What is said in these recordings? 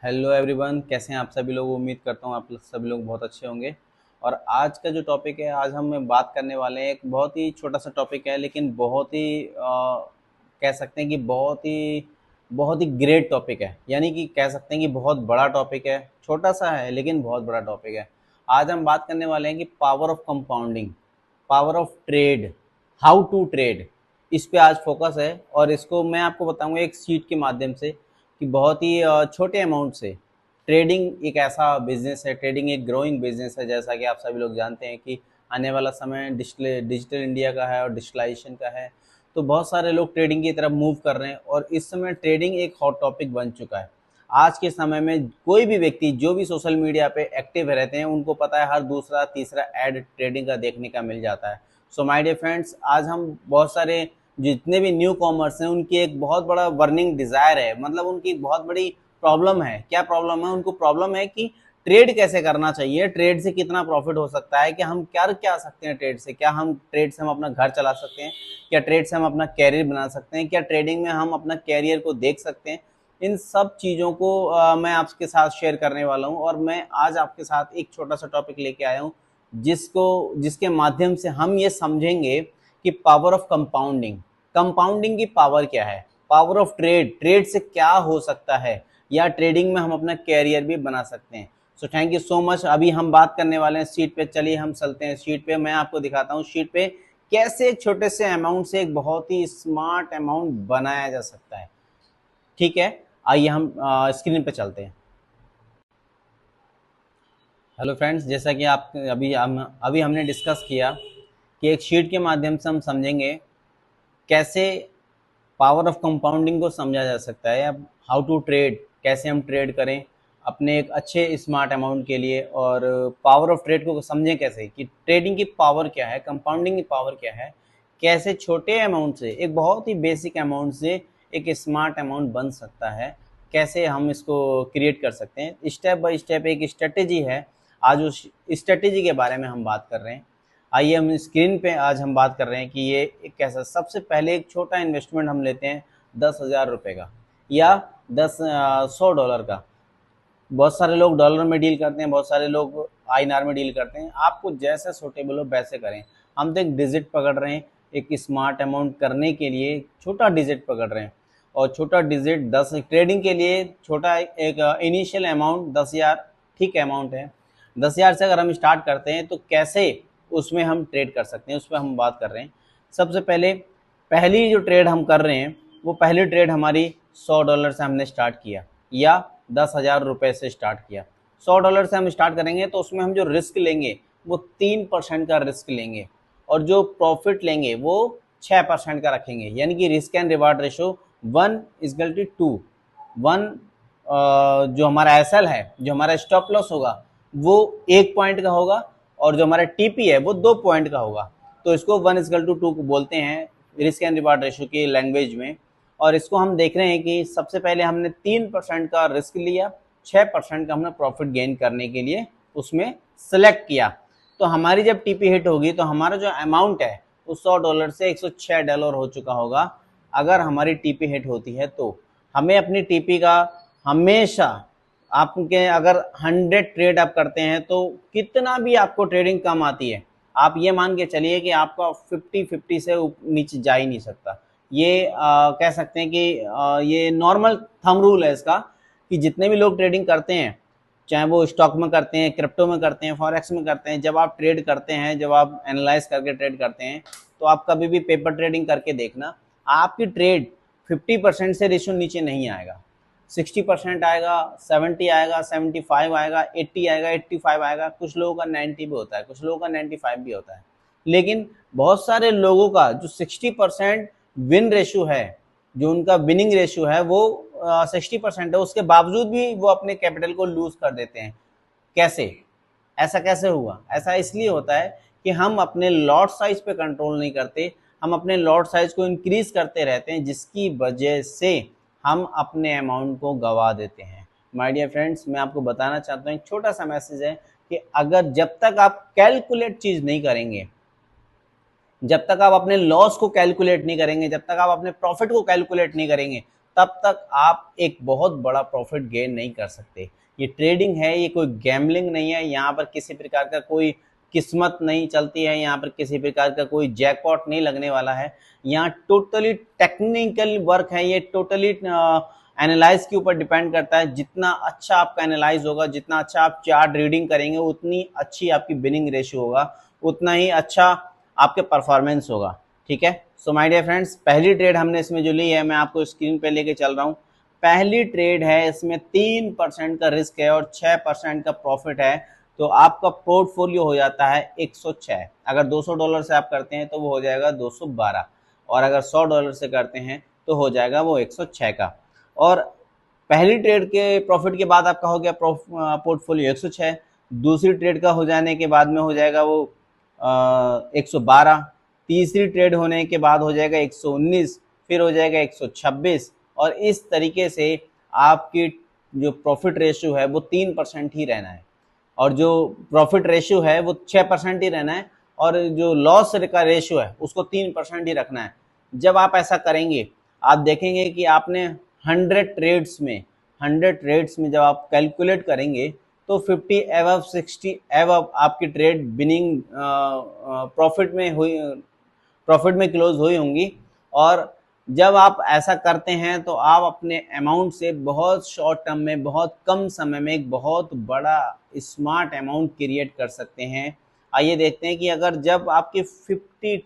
Hello everyone, कैसे हैं आप सभी लोग। उम्मीद करता हूँ आप सभी लोग बहुत अच्छे होंगे। और आज का जो टॉपिक है, आज हम बात करने वाले हैं, एक बहुत ही छोटा सा टॉपिक है, लेकिन बहुत ही कह सकते हैं कि बहुत ही ग्रेट टॉपिक है। यानी कि कह सकते हैं कि बहुत बड़ा टॉपिक है। छोटा सा है लेकिन बहुत बड़ा टॉपिक है। आज हम बात करने वाले हैं कि power of compounding, power of trade, how to trade, इस पे आज फोकस है। और इसको मैं आपको बताऊंगा एक शीट के माध्यम से कि बहुत ही छोटे अमाउंट से ट्रेडिंग एक ऐसा बिजनेस है। ट्रेडिंग एक ग्रोइंग बिजनेस है। जैसा कि आप सभी लोग जानते हैं कि आने वाला समय डिजिटल इंडिया का है और डिजिटलाइजेशन का है। तो बहुत सारे लोग ट्रेडिंग की तरफ मूव कर रहे हैं और इस समय ट्रेडिंग एक हॉट टॉपिक बन चुका है। आज के समय में कोई भी व्यक्ति जो भी सोशल मीडिया पे एक्टिव रहते हैं, उनको पता है हर दूसरा तीसरा ऐड ट्रेडिंग का देखने का मिल जाता है। सो माय डियर फ्रेंड्स, आज हम बहुत सारे जितने भी न्यू कॉमर्स हैं, उनकी एक बहुत बड़ा बर्निंग डिजायर है, मतलब उनकी बहुत बड़ी प्रॉब्लम है। क्या प्रॉब्लम है? उनको प्रॉब्लम है कि ट्रेड कैसे करना चाहिए, ट्रेड से कितना प्रॉफिट हो सकता है, कि हम क्या क्या सकते हैं ट्रेड से, क्या हम ट्रेड से हम अपना घर चला सकते हैं, क्या ट्रेड से हम अपना कैरियर बना सकते हैं, क्या ट्रेडिंग में हम अपना कैरियर को देख सकते हैं। इन सब चीज़ों को मैं आपके साथ शेयर करने वाला हूँ। और मैं आज आपके साथ एक छोटा सा टॉपिक लेके आया हूँ, जिसके माध्यम से हम ये समझेंगे कि पावर ऑफ कंपाउंडिंग, कंपाउंडिंग की पावर क्या है, पावर ऑफ ट्रेड, ट्रेड से क्या हो सकता है, या ट्रेडिंग में हम अपना कैरियर भी बना सकते हैं। So thank you so much. अभी हम बात करने वाले हैं शीट पे। चलिए हम चलते हैं शीट पे। मैं आपको दिखाता हूँ शीट पे कैसे एक छोटे से अमाउंट से एक बहुत ही स्मार्ट अमाउंट बनाया जा सकता है। ठीक है, आइए हम स्क्रीन पे चलते हैं। हेलो फ्रेंड्स, जैसा कि आप अभी हमने डिस्कस किया कि एक शीट के माध्यम से हम समझेंगे कैसे पावर ऑफ कंपाउंडिंग को समझा जा सकता है। अब हाउ टू ट्रेड, कैसे हम ट्रेड करें अपने एक अच्छे स्मार्ट अमाउंट के लिए, और पावर ऑफ ट्रेड को समझें कैसे, कि ट्रेडिंग की पावर क्या है, कंपाउंडिंग की पावर क्या है, कैसे छोटे अमाउंट से, एक बहुत ही बेसिक अमाउंट से एक स्मार्ट अमाउंट बन सकता है, कैसे हम इसको क्रिएट कर सकते हैं। स्टेप बाय स्टेप एक स्ट्रेटेजी है। आज उस स्ट्रेटेजी के बारे में हम बात कर रहे हैं। आइए हम स्क्रीन पे आज हम बात कर रहे हैं कि ये एक कैसा, सबसे पहले एक छोटा इन्वेस्टमेंट हम लेते हैं 10,000 रुपये का, या 100 डॉलर का। बहुत सारे लोग डॉलर में डील करते हैं, बहुत सारे लोग आईएनआर में डील करते हैं। आपको जैसे सूटेबल हो वैसे करें। हम तो एक डिजिट पकड़ रहे हैं, एक स्मार्ट अमाउंट करने के लिए छोटा डिजिट पकड़ रहे हैं। और छोटा डिजिट 10 ट्रेडिंग के लिए छोटा एक इनिशियल अमाउंट 10,000 ठीक अमाउंट है। 10,000 से अगर हम स्टार्ट करते हैं तो कैसे उसमें हम ट्रेड कर सकते हैं, उस पर हम बात कर रहे हैं। सबसे पहले पहली जो ट्रेड हम कर रहे हैं, वो पहली ट्रेड हमारी 100 डॉलर से हमने स्टार्ट किया, या 10,000 रुपये से स्टार्ट किया। 100 डॉलर से हम स्टार्ट करेंगे तो उसमें हम जो रिस्क लेंगे वो 3% का रिस्क लेंगे, और जो प्रॉफिट लेंगे वो 6% का रखेंगे। यानी कि risk and reward ratio 1:2। One जो हमारा एसएल है, जो हमारा स्टॉप लॉस होगा, वो 1 पॉइंट का होगा, और जो हमारा टीपी है वो 2 पॉइंट का होगा। तो इसको 1:2 को बोलते हैं रिस्क एंड रिवार्ड रेशो की लैंग्वेज में। और इसको हम देख रहे हैं कि सबसे पहले हमने 3% का रिस्क लिया, 6% का हमने प्रॉफिट गेन करने के लिए उसमें सेलेक्ट किया। तो हमारी जब टीपी हिट होगी तो हमारा जो अमाउंट है वो 100 डॉलर से 106 डॉलर हो चुका होगा। अगर हमारी टीपी हिट होती है तो हमें अपनी टीपी का हमेशा, आपके अगर 100 ट्रेड आप करते हैं तो कितना भी आपको ट्रेडिंग कम आती है, आप ये मान के चलिए कि आपका 50-50 से नीचे जा ही नहीं सकता। ये कह सकते हैं कि ये नॉर्मल थंब रूल है इसका, कि जितने भी लोग ट्रेडिंग करते हैं, चाहे वो स्टॉक में करते हैं, क्रिप्टो में करते हैं, फॉरेक्स में करते हैं, जब आप ट्रेड करते हैं, जब आप एनालाइज करके ट्रेड करते हैं, तो आप कभी भी पेपर ट्रेडिंग करके देखना, आपकी ट्रेड 50% से रेशो नीचे नहीं आएगा। 60% आएगा, 70 आएगा, 75 आएगा, 80 आएगा, 85 आएगा, कुछ लोगों का 90 भी होता है, कुछ लोगों का 95 भी होता है। लेकिन बहुत सारे लोगों का जो 60% विन रेशो है, जो उनका विनिंग रेशो है वो 60% है, उसके बावजूद भी वो अपने कैपिटल को लूज कर देते हैं। कैसे? ऐसा कैसे हुआ? ऐसा इसलिए होता है कि हम अपने लॉट साइज पे कंट्रोल नहीं करते, हम अपने लॉट साइज को इंक्रीज करते रहते हैं, जिसकी वजह से हम अपने अमाउंट को गवा देते हैं। माय डियर फ्रेंड्स, मैं आपको बताना चाहता हूँ, एक छोटा सा मैसेज है कि अगर जब तक आप कैलकुलेट चीज नहीं करेंगे, जब तक आप अपने लॉस को कैलकुलेट नहीं करेंगे, जब तक आप अपने प्रॉफिट को कैलकुलेट नहीं करेंगे, तब तक आप एक बहुत बड़ा प्रॉफिट गेन नहीं कर सकते। ये ट्रेडिंग है, ये कोई गैम्बलिंग नहीं है। यहाँ पर किसी प्रकार का कोई किस्मत नहीं चलती है, यहाँ पर किसी प्रकार का कोई जैकपॉट नहीं लगने वाला है। यहाँ टोटली टेक्निकल वर्क है, ये टोटली एनालाइज के ऊपर डिपेंड करता है। जितना अच्छा आपका एनालाइज होगा, जितना अच्छा आप चार्ट रीडिंग करेंगे, उतनी अच्छी आपकी विनिंग रेशियो होगा, उतना ही अच्छा आपके परफॉर्मेंस होगा। ठीक है, सो माय डियर फ्रेंड्स, पहली ट्रेड हमने इसमें जो ली है, मैं आपको स्क्रीन पे लेके चल रहा हूँ। पहली ट्रेड है, इसमें 3% का रिस्क है और 6% का प्रॉफिट है, तो आपका पोर्टफोलियो हो जाता है 106। अगर $200 से आप करते हैं तो वो हो जाएगा 212, और अगर $100 से करते हैं तो हो जाएगा वो 106 का। और पहली ट्रेड के प्रॉफिट के बाद आपका हो गया पोर्टफोलियो 106, दूसरी ट्रेड का हो जाने के बाद में हो जाएगा वो 112, तीसरी ट्रेड होने के बाद हो जाएगा 119, फिर हो जाएगा 126, और इस तरीके से आपकी जो प्रॉफिट रेशियो है वो 3% ही रहना है, और जो प्रॉफिट रेशियो है वो 6% ही रहना है, और जो लॉस का रेशियो है उसको 3% ही रखना है। जब आप ऐसा करेंगे, आप देखेंगे कि आपने 100 ट्रेड्स में जब आप कैलकुलेट करेंगे तो 50 एवब 60 एवब आपकी ट्रेड विनिंग प्रॉफिट में क्लोज हुई होंगी। और जब आप ऐसा करते हैं तो आप अपने अमाउंट से बहुत शॉर्ट टर्म में, बहुत कम समय में एक बहुत बड़ा स्मार्ट अमाउंट क्रिएट कर सकते हैं। आइए देखते हैं कि अगर जब आपकी 50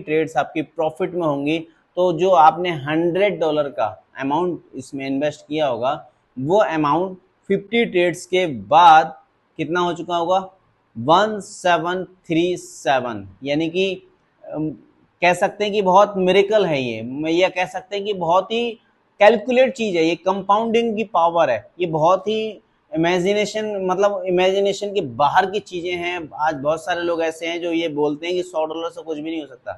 ट्रेड्स आपकी प्रॉफिट में होंगी, तो जो आपने $100 का अमाउंट इसमें इन्वेस्ट किया होगा, वो अमाउंट 50 ट्रेड्स के बाद कितना हो चुका होगा, 1737। यानी कि कह सकते हैं कि बहुत मिरेकल है ये, या कह सकते हैं कि बहुत ही कैलकुलेट चीज है, ये कंपाउंडिंग की पावर है, ये बहुत ही इमेजिनेशन के बाहर की चीजें हैं। आज बहुत सारे लोग ऐसे हैं जो ये बोलते हैं कि $100 से कुछ भी नहीं हो सकता,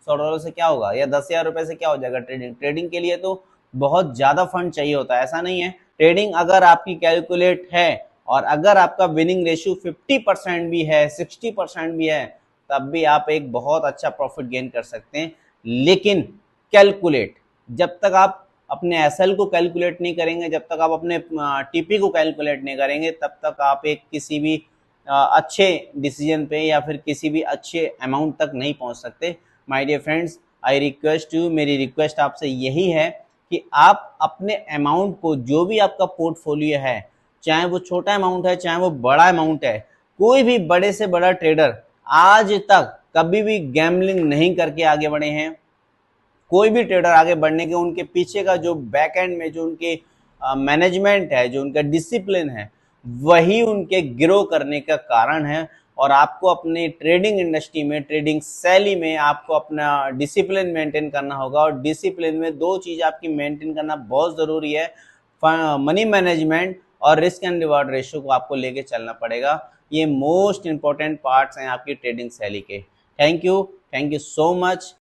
$100 से क्या होगा, या 10,000 रुपए से क्या हो जाएगा। ट्रेडिंग के लिए तो बहुत ज्यादा फंड चाहिए होता है, ऐसा नहीं है। ट्रेडिंग अगर आपकी कैलकुलेट है और अगर आपका विनिंग रेशियो 50% भी है, 60% भी है, तब भी आप एक बहुत अच्छा प्रॉफिट गेन कर सकते हैं। लेकिन कैलकुलेट, जब तक आप अपने एसएल को कैलकुलेट नहीं करेंगे, जब तक आप अपने टीपी को कैलकुलेट नहीं करेंगे, तब तक आप एक किसी भी अच्छे डिसीजन पे या फिर किसी भी अच्छे अमाउंट तक नहीं पहुंच सकते। My dear friends, I request you, मेरी रिक्वेस्ट आपसे यही है कि आप अपने अमाउंट को, जो भी आपका पोर्टफोलियो है, चाहे वो छोटा अमाउंट है चाहे वो बड़ा अमाउंट है, कोई भी बड़े से बड़ा ट्रेडर आज तक कभी भी गैम्बलिंग नहीं करके आगे बढ़े हैं। कोई भी ट्रेडर आगे बढ़ने के उनके पीछे का जो बैक एंड में जो उनके मैनेजमेंट है, जो उनका डिसिप्लिन है, वही उनके ग्रो करने का कारण है। और आपको अपने ट्रेडिंग इंडस्ट्री में, ट्रेडिंग शैली में आपको अपना डिसिप्लिन मेंटेन करना होगा। और डिसिप्लिन में दो चीज आपकी मेंटेन करना बहुत जरूरी है, मनी मैनेजमेंट और रिस्क एंड रिवार्ड रेशियो को आपको लेके चलना पड़ेगा। ये मोस्ट इंपॉर्टेंट पार्ट्स हैं आपकी ट्रेडिंग शैली के। Thank you so much.